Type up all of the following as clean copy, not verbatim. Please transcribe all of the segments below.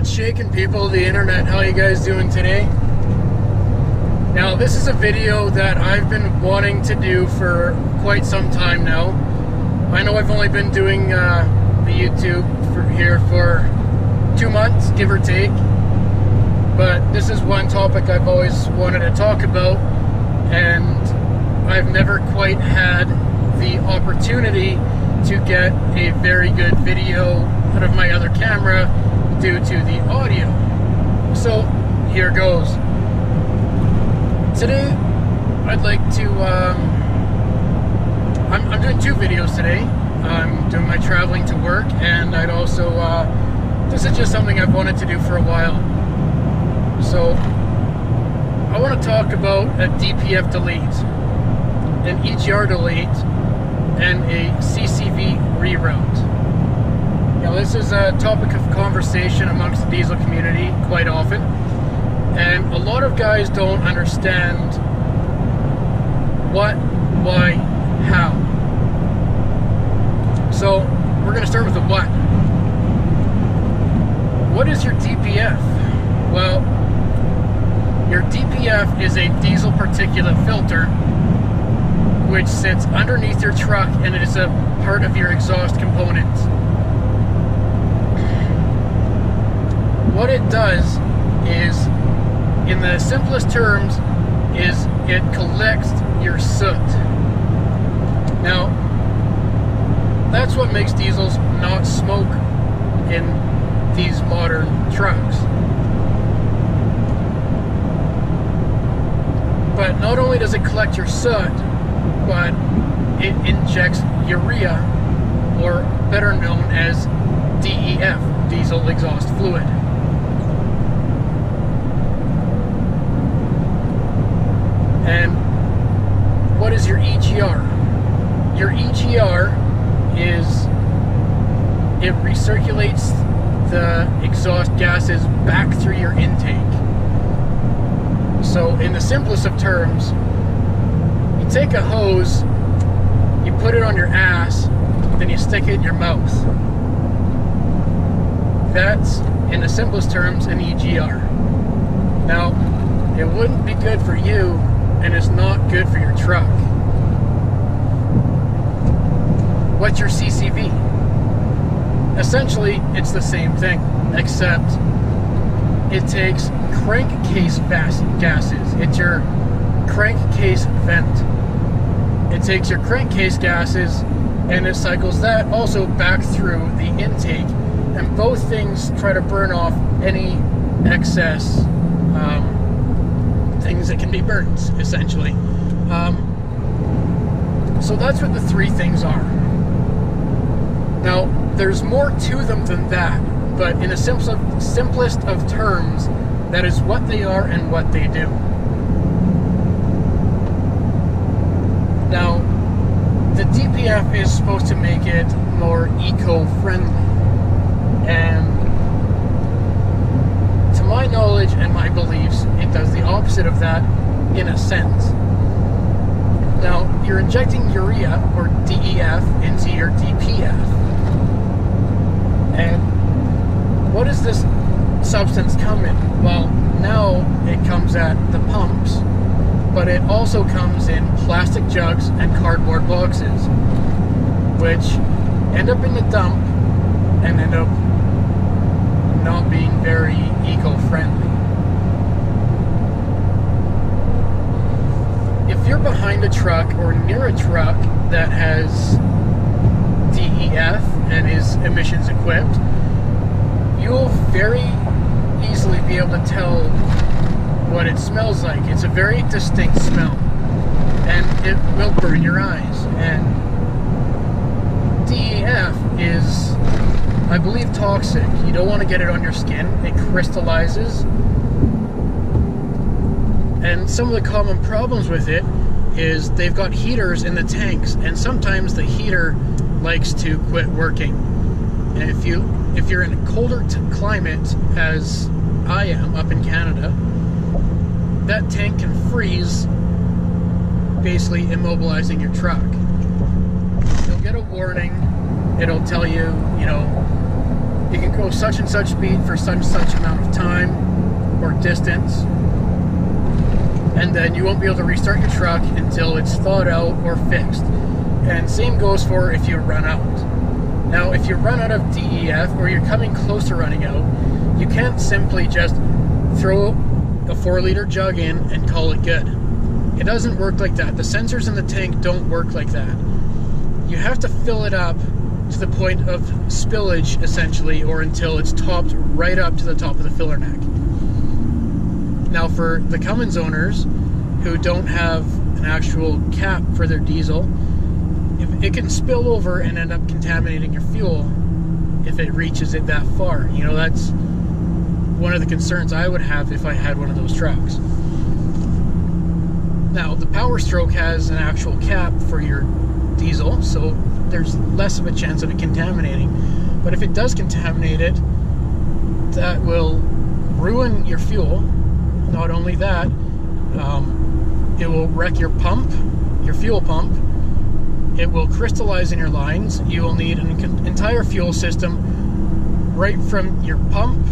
What's shaking, people of the internet? How you guys doing today? Now, this is a video that I've been wanting to do for quite some time now. I know I've only been doing the YouTube for 2 months, give or take. But this is one topic I've always wanted to talk about, and I've never quite had the opportunity to get a very good video out of my other camera due to the audio. So here goes. Today I'd like to I'm doing 2 videos today. I'm doing my traveling to work, and I'd also this is just something I've wanted to do for a while. So I want to talk about a DPF delete, an EGR delete, and a CCV reroute. Now, this is a topic of conversation amongst the diesel community quite often, and a lot of guys don't understand what, why, how. So we're going to start with the what. What is your DPF? Well, your DPF is a diesel particulate filter which sits underneath your truck, and it is a part of your exhaust components. What it does is, in the simplest terms, is it collects your soot. Now, that's what makes diesels not smoke in these modern trucks. But not only does it collect your soot, but it injects urea, or better known as DEF, diesel exhaust fluid. And what is your EGR? Your EGR is, it recirculates the exhaust gases back through your intake. So in the simplest of terms, you take a hose, you put it on your ass, then you stick it in your mouth. That's, in the simplest terms, an EGR. Now, it wouldn't be good for you, and it's not good for your truck. What's your CCV? Essentially, it's the same thing, except it takes crankcase gases. It's your crankcase vent. It takes your crankcase gases and it cycles that also back through the intake, and both things try to burn off any excess things that can be burnt, essentially. So that's what the 3 things are. Now, there's more to them than that, but in the simplest of terms, that is what they are and what they do. Now, the DPF is supposed to make it more eco-friendly, and to my knowledge and my beliefs, it does the opposite of that in a sense. Now, you're injecting urea, or DEF, into your DPF. And what does this substance come in? Well, now it comes at the pumps, but it also comes in plastic jugs and cardboard boxes, which end up in the dump and end up not being very eco-friendly. If you're behind a truck or near a truck that has DEF and is emissions equipped, you'll very easily be able to tell what it smells like. It's a very distinct smell, and it will burn your eyes. And DEF is, I believe, toxic. You don't want to get it on your skin. It crystallizes. And some of the common problems with it is they've got heaters in the tanks, and sometimes the heater likes to quit working. And if you're in a colder climate, as I am up in Canada, that tank can freeze, basically immobilizing your truck. You'll get a warning. It'll tell you, you know, you can go such and such speed for such and such amount of time or distance, and then you won't be able to restart your truck until it's thawed out or fixed. And same goes for if you run out. Now, if you run out of DEF or you're coming close to running out, you can't simply just throw a 4-liter jug in and call it good. It doesn't work like that. The sensors in the tank don't work like that. You have to fill it up to the point of spillage, essentially, or until it's topped right up to the top of the filler neck. Now, for the Cummins owners who don't have an actual cap for their diesel, it can spill over and end up contaminating your fuel if it reaches it that far. You know, that's one of the concerns I would have if I had one of those trucks. Now, the Power Stroke has an actual cap for your diesel, so there's less of a chance of it contaminating. But if it does contaminate it, that will ruin your fuel. Not only that, it will wreck your pump, your fuel pump. It will crystallize in your lines. You will need an entire fuel system right from your pump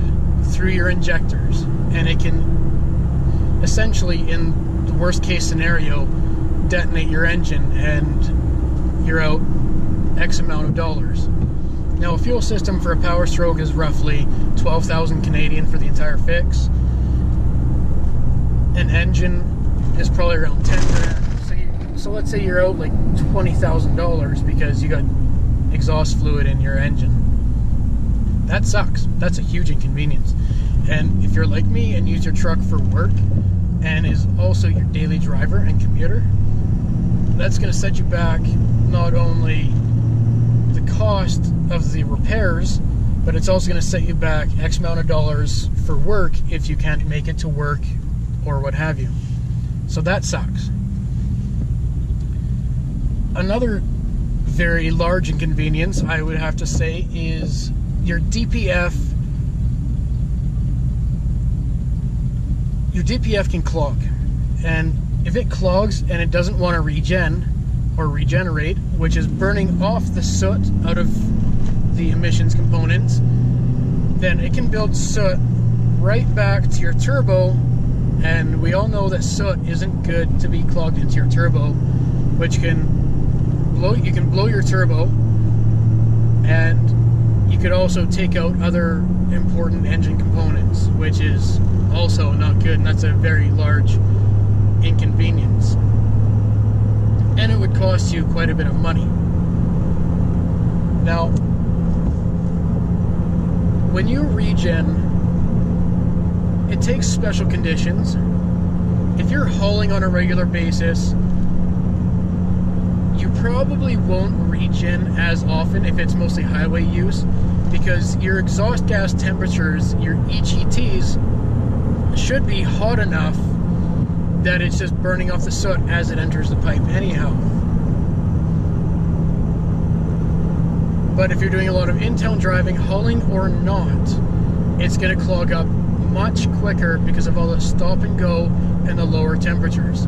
through your injectors. And it can essentially, in the worst case scenario, detonate your engine and you're out X amount of dollars. Now, a fuel system for a Power Stroke is roughly 12,000 Canadian for the entire fix. An engine is probably around 10 grand. So let's say you're out like $20,000 because you got exhaust fluid in your engine. That sucks. That's a huge inconvenience. And if you're like me and use your truck for work and is also your daily driver and commuter, that's going to set you back not only the cost of the repairs, but it's also going to set you back X amount of dollars for work if you can't make it to work or what have you. So that sucks. Another very large inconvenience, I would have to say, is your DPF. Your DPF can clog, and if it clogs and it doesn't want to regenerate, which is burning off the soot out of the emissions components, then it can build soot right back to your turbo. And we all know that soot isn't good to be clogged into your turbo, which can you can blow your turbo, and you could also take out other important engine components, which is also not good, and that's a very large inconvenience. And it would cost you quite a bit of money. Now, when you regen, it takes special conditions. If you're hauling on a regular basis, you probably won't regen as often if it's mostly highway use, because your exhaust gas temperatures, your EGTs, should be hot enough that it's just burning off the soot as it enters the pipe anyhow. But if you're doing a lot of in-town driving, hauling or not, it's going to clog up much quicker because of all the stop and go and the lower temperatures.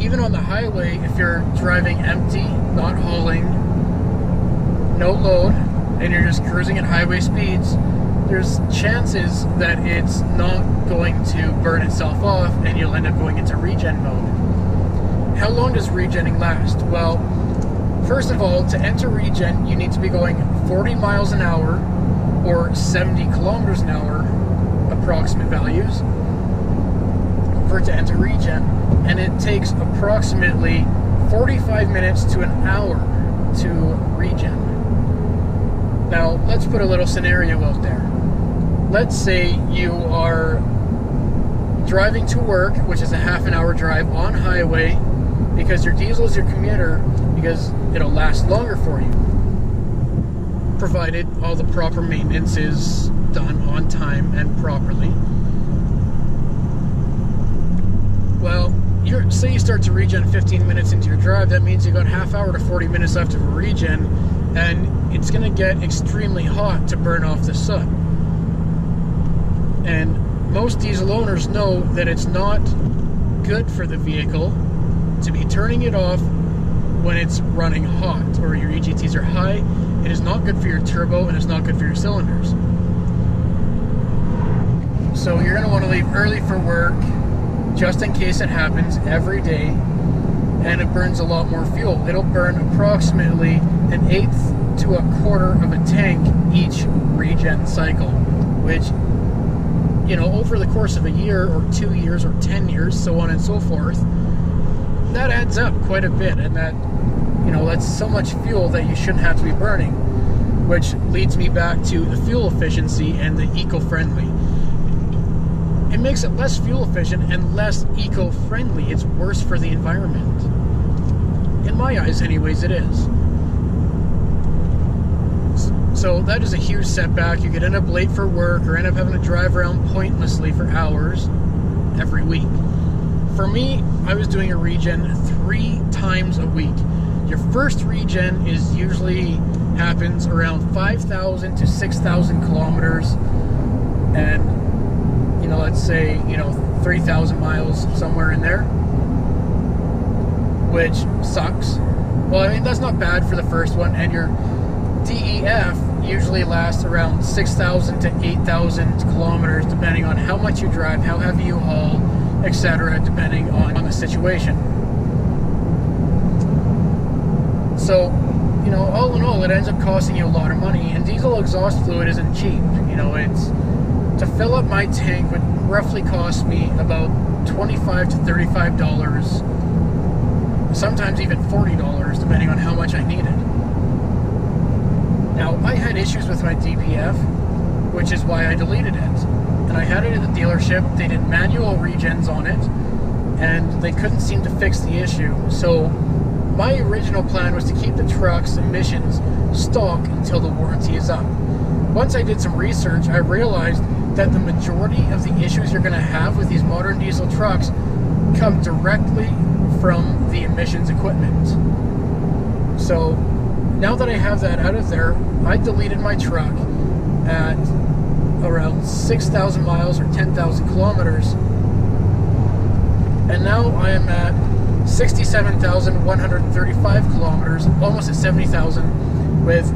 Even on the highway, if you're driving empty, not hauling, no load, and you're just cruising at highway speeds, there's chances that it's not going to burn itself off and you'll end up going into regen mode. How long does regenning last? Well, first of all, to enter regen, you need to be going 40 miles an hour or 70 kilometers an hour, approximate values, for it to enter regen. And it takes approximately 45 minutes to an hour to regen. Now, let's put a little scenario out there. Let's say you are driving to work, which is a half an hour drive on highway, because your diesel is your commuter, because it'll last longer for you, provided all the proper maintenance is done on time and properly. Well, say you start to regen 15 minutes into your drive, that means you got half hour to 40 minutes left of a regen, and it's going to get extremely hot to burn off the soot. And most diesel owners know that it's not good for the vehicle to be turning it off when it's running hot or your EGTs are high, it is not good for your turbo and it's not good for your cylinders. So you're going to want to leave early for work just in case it happens every day, and it burns a lot more fuel. It'll burn approximately 1/8 to 1/4 of a tank each regen cycle, which, you know, over the course of a year or 2 years or 10 years, so on and so forth, that adds up quite a bit, and that, you know, that's so much fuel that you shouldn't have to be burning, which leads me back to the fuel efficiency and the eco-friendly. It makes it less fuel efficient and less eco-friendly. It's worse for the environment. In my eyes, anyways, it is. So that is a huge setback. You could end up late for work or end up having to drive around pointlessly for hours every week. For me, I was doing a regen 3 times a week. Your first regen is usually happens around 5,000 to 6,000 kilometers, and, you know, let's say, you know, 3,000 miles, somewhere in there, which sucks. Well, I mean, that's not bad for the first one, and your DEF usually lasts around 6,000 to 8,000 kilometers, depending on how much you drive, how heavy you haul, etc., depending on the situation. So, you know, all in all, it ends up costing you a lot of money, and diesel exhaust fluid isn't cheap. You know, it's, to fill up my tank would roughly cost me about $25 to $35, sometimes even $40, depending on how much I needed. Now, I had issues with my DPF, which is why I deleted it. And I had it at the dealership. They did manual regens on it, and they couldn't seem to fix the issue. So my original plan was to keep the truck's emissions stock until the warranty is up. Once I did some research, I realized that the majority of the issues you're going to have with these modern diesel trucks come directly from the emissions equipment. So now that I have that out of there, I deleted my truck at around 6,000 miles or 10,000 kilometers, and now I am at 67,135 kilometers, almost at 70,000, with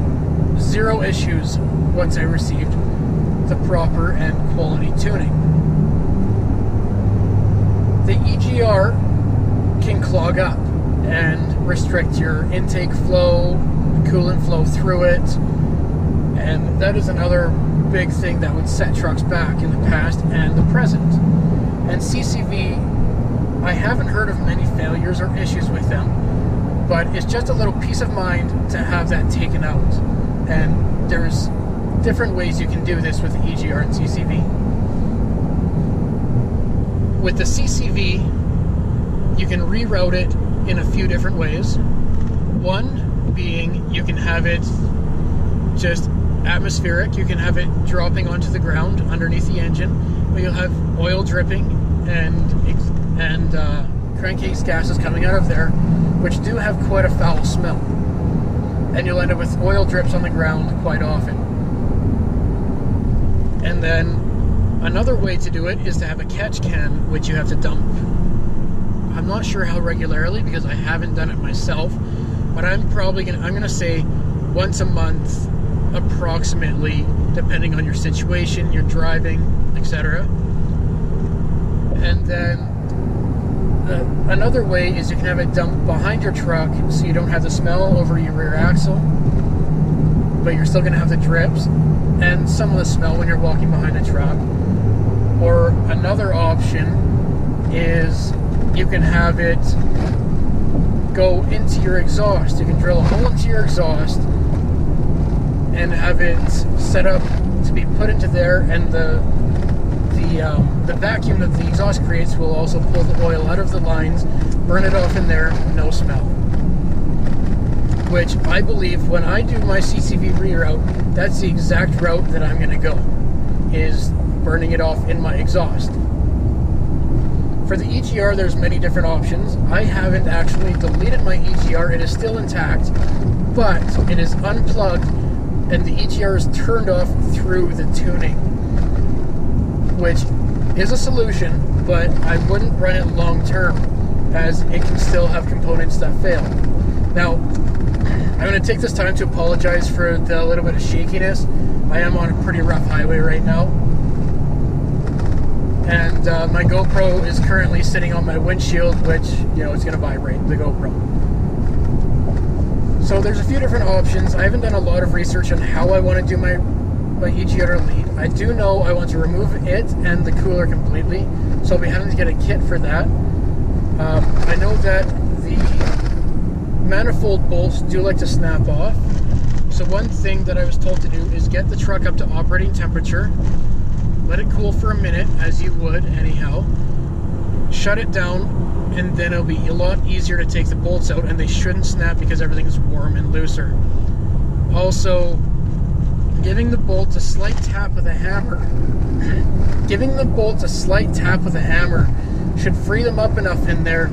0 issues once I received the proper and quality tuning. The EGR can clog up and restrict your intake flow, coolant flow through it, and that is another big thing that would set trucks back in the past and the present. And CCV, I haven't heard of many failures or issues with them, but it's just a little peace of mind to have that taken out. And there's different ways you can do this with the EGR and CCV. With the CCV, you can reroute it in a few different ways. One being, you can have it just atmospheric. You can have it dropping onto the ground underneath the engine, but you'll have oil dripping and crankcase gases coming out of there, which do have quite a foul smell, and you'll end up with oil drips on the ground quite often. And then another way to do it is to have a catch can, which you have to dump. I'm not sure how regularly, because I haven't done it myself, but I'm gonna say once a month, approximately, depending on your situation, your driving, etc. And then another way is you can have it dumped behind your truck, so you don't have the smell over your rear axle, but you're still going to have the drips and some of the smell when you're walking behind a truck. Or another option is you can have it go into your exhaust. You can drill a hole into your exhaust and have it set up to be put into there, and the vacuum that the exhaust creates will also pull the oil out of the lines, burn it off in there, no smell. Which I believe, when I do my CCV reroute, that's the exact route that I'm going to go, is burning it off in my exhaust. For the EGR, there's many different options. I haven't actually deleted my EGR. It is still intact, but it is unplugged, and the EGR is turned off through the tuning, which is a solution, but I wouldn't run it long term, as it can still have components that fail. Now, I'm going to take this time to apologize for the little bit of shakiness. I am on a pretty rough highway right now. And my GoPro is currently sitting on my windshield, which, you know, it's going to vibrate, the GoPro. So there's a few different options. I haven't done a lot of research on how I want to do my EGR lead. I do know I want to remove it and the cooler completely, so I'll be having to get a kit for that. I know that the manifold bolts do like to snap off. So one thing that I was told to do is get the truck up to operating temperature, let it cool for a minute, as you would anyhow, shut it down, and then it'll be a lot easier to take the bolts out, and they shouldn't snap because everything's warm and looser. Also, giving the bolt a slight tap with a hammer, should free them up enough in there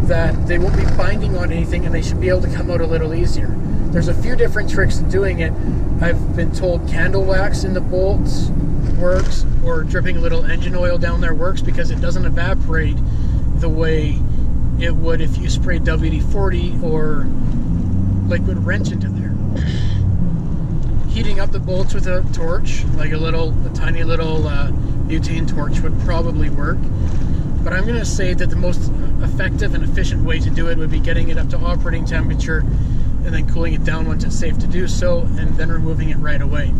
that they won't be binding on anything, and they should be able to come out a little easier. There's a few different tricks to doing it. I've been told candle wax in the bolts works, or dripping a little engine oil down there works, because it doesn't evaporate the way it would if you sprayed WD-40 or liquid wrench into there. Heating up the bolts with a torch, like a tiny little butane torch, would probably work. But I'm going to say that the most effective and efficient way to do it would be getting it up to operating temperature and then cooling it down once it's safe to do so, and then removing it right away.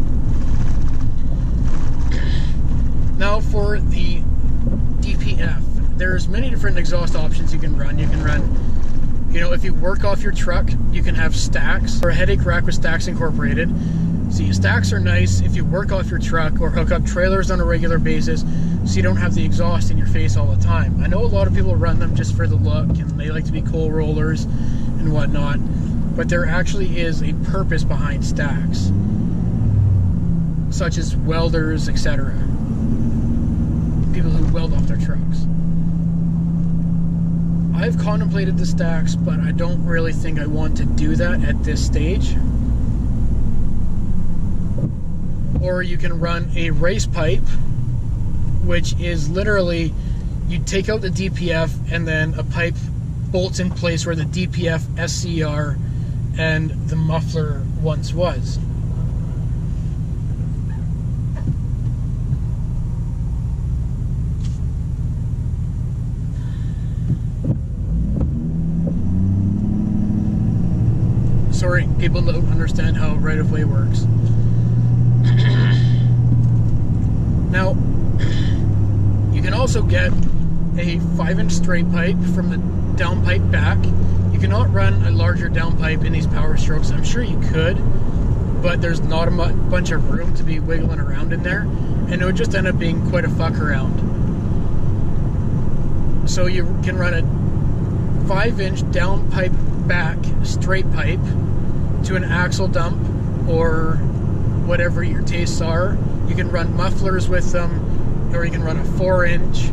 Now for the DPF, there's many different exhaust options you can run. You can run, you know, if you work off your truck, you can have stacks or a headache rack with stacks incorporated. See, stacks are nice if you work off your truck or hook up trailers on a regular basis, so you don't have the exhaust in your face all the time. I know a lot of people run them just for the look, and they like to be coal rollers and whatnot, but there actually is a purpose behind stacks, such as welders, etc. People who weld off their trucks. I've contemplated the stacks, but I don't really think I want to do that at this stage. Or you can run a race pipe, which is literally, you take out the DPF and then a pipe bolts in place where the DPF, SCR, and the muffler once was. Sorry, people don't understand how right-of-way works. Now, you can also get a 5-inch straight pipe from the downpipe back. You cannot run a larger downpipe in these Power Strokes. I'm sure you could, but there's not a bunch of room to be wiggling around in there, and it would just end up being quite a fuck around. So you can run a 5-inch downpipe back straight pipe to an axle dump or whatever your tastes are. You can run mufflers with them, or you can run a 4-inch.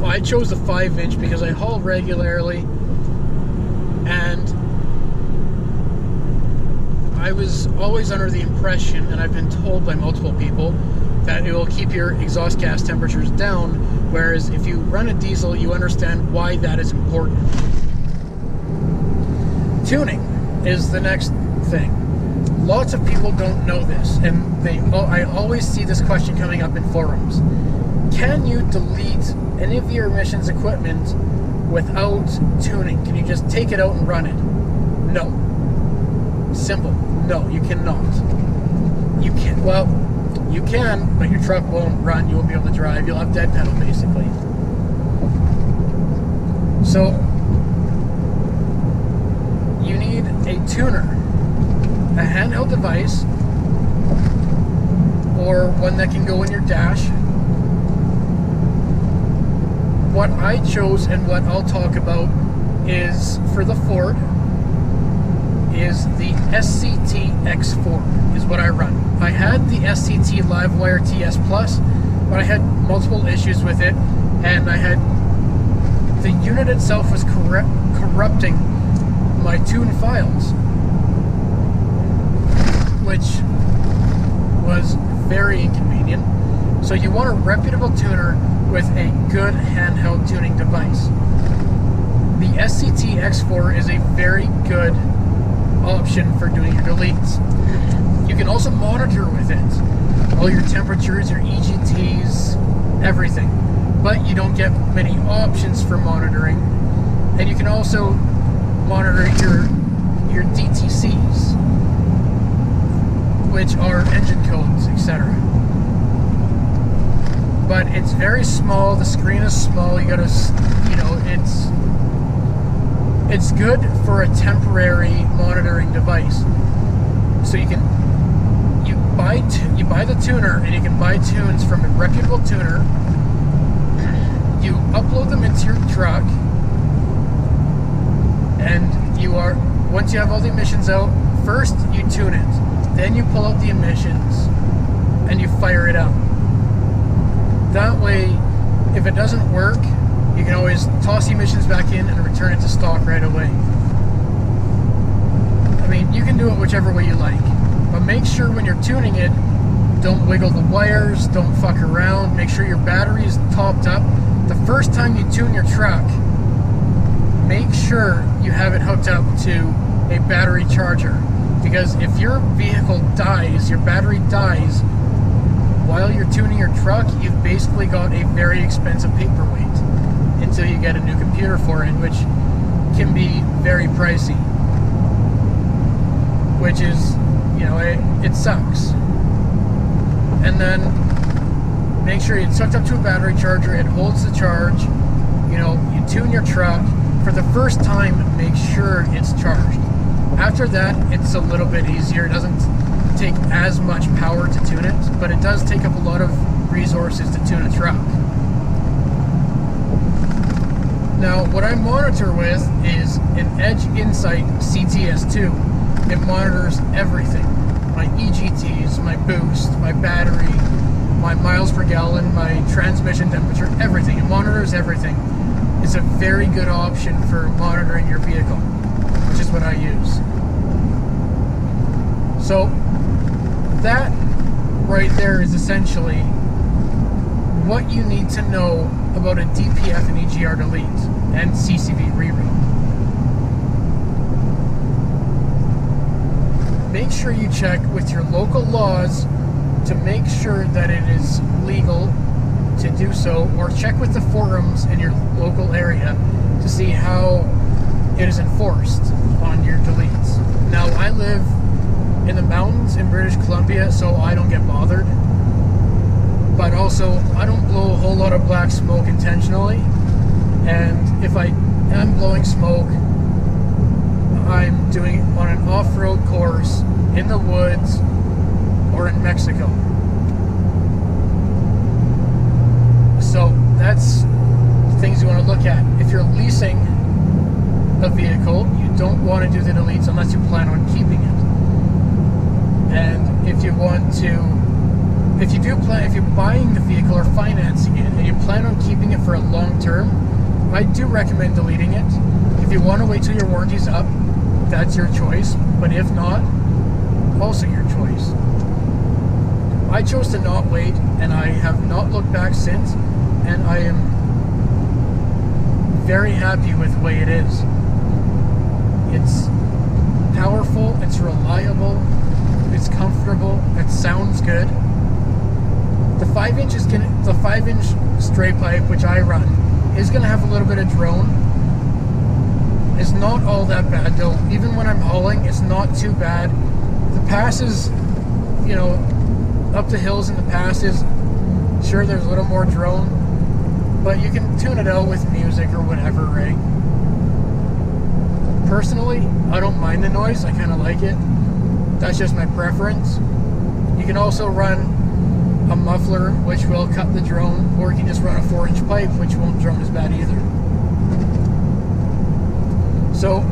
I chose the 5-inch because I haul regularly, and I was always under the impression, and I've been told by multiple people, that it will keep your exhaust gas temperatures down, whereas if you run a diesel, you understand why that is important. Tuning is the next thing. Lots of people don't know this, and I always see this question coming up in forums. Can you delete any of your emissions equipment without tuning? Can you just take it out and run it? No. Simple. No, you cannot. You can. Well, you can, but your truck won't run. You won't be able to drive. You'll have dead pedal, basically. So you need a tuner, a handheld device, or one that can go in your dash. What I chose and what I'll talk about is, for the Ford, is the SCT X4 is what I run. I had the SCT Livewire TS Plus, but I had multiple issues with it, and the unit itself was corrupting my tune files, which was very inconvenient. So you want a reputable tuner with a good handheld tuning device. The SCT X4 is a very good option for doing your deletes. You can also monitor with it. All your temperatures, your EGTs, everything. But you don't get many options for monitoring. And you can also monitor your DTCs, which are engine codes, etc. But it's very small, the screen is small, you gotta, you know, it's good for a temporary monitoring device. So you buy the tuner, and you can buy tunes from a reputable tuner. You upload them into your truck, and once you have all the emissions out, first you tune it, then you pull out the emissions and you fire it up. That way, if it doesn't work, you can always toss the emissions back in and return it to stock right away. I mean, you can do it whichever way you like, but make sure when you're tuning it, don't wiggle the wires, don't fuck around, make sure your battery is topped up. The first time you tune your truck, make sure you have it hooked up to a battery charger, because if your vehicle dies, your battery dies, while you're tuning your truck, you've basically got a very expensive paperweight until you get a new computer for it, which can be very pricey. Which is, you know, it sucks. And then make sure it's hooked up to a battery charger, it holds the charge. You know, you tune your truck. For the first time, make sure it's charged. After that, it's a little bit easier. It doesn't take as much power to tune it, but it does take up a lot of resources to tune a truck. Now, what I monitor with is an Edge Insight CTS2. It monitors everything. My EGTs, my boost, my battery, my miles per gallon, my transmission temperature, everything. It monitors everything. It's a very good option for monitoring your vehicle, which is what I use. So that right there is essentially what you need to know about a DPF and EGR delete and CCV reroute. Make sure you check with your local laws to make sure that it is legal to do so, or check with the forums in your local area to see how it is enforced on your deletes. Now, I live in the mountains in British Columbia, so I don't get bothered. But also, I don't blow a whole lot of black smoke intentionally. And if I am blowing smoke, I'm doing it on an off-road course in the woods or in Mexico. So that's things you want to look at. If you're leasing a vehicle, you don't want to do the deletes unless you plan on keeping it. And if you want to, if you're buying the vehicle or financing it and you plan on keeping it for a long term, I do recommend deleting it. If you want to wait till your warranty's up, that's your choice. But if not, also your choice. I chose to not wait, and I have not looked back since, and I am very happy with the way it is. It's powerful, it's reliable, it's comfortable, it sounds good. The 5-inch straight pipe, which I run, is going to have a little bit of drone. It's not all that bad though. Even when I'm hauling, it's not too bad. The passes, you know, up the hills in the passes, sure there's a little more drone, but you can tune it out with music or whatever, right? Personally, I don't mind the noise, I kind of like it. That's just my preference. You can also run a muffler, which will cut the drone, or you can just run a 4-inch pipe, which won't drone as bad either. So,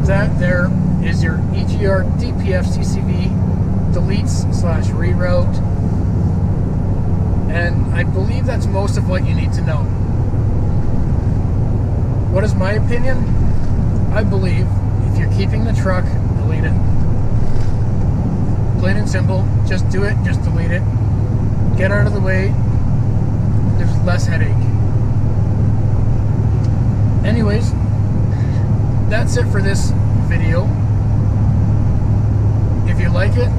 that there is your EGR DPF CCV deletes / reroute, and I believe that's most of what you need to know. What is my opinion? I believe if you're keeping the truck, delete it. Plain and simple, just do it, just delete it. Get out of the way, there's less headache. anyways, that's it for this video. If you like it,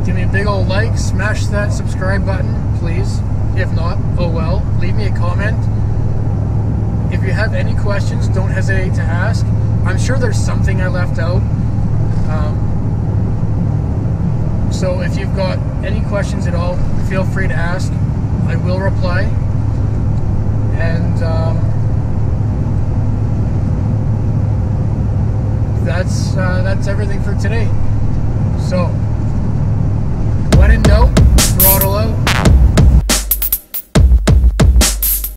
give me a big old like, smash that subscribe button, please. If not, oh well, leave me a comment. If you have any questions, don't hesitate to ask. I'm sure there's something I left out. So if you've got any questions at all, feel free to ask. I will reply. And that's everything for today. So, when in doubt, throttle out.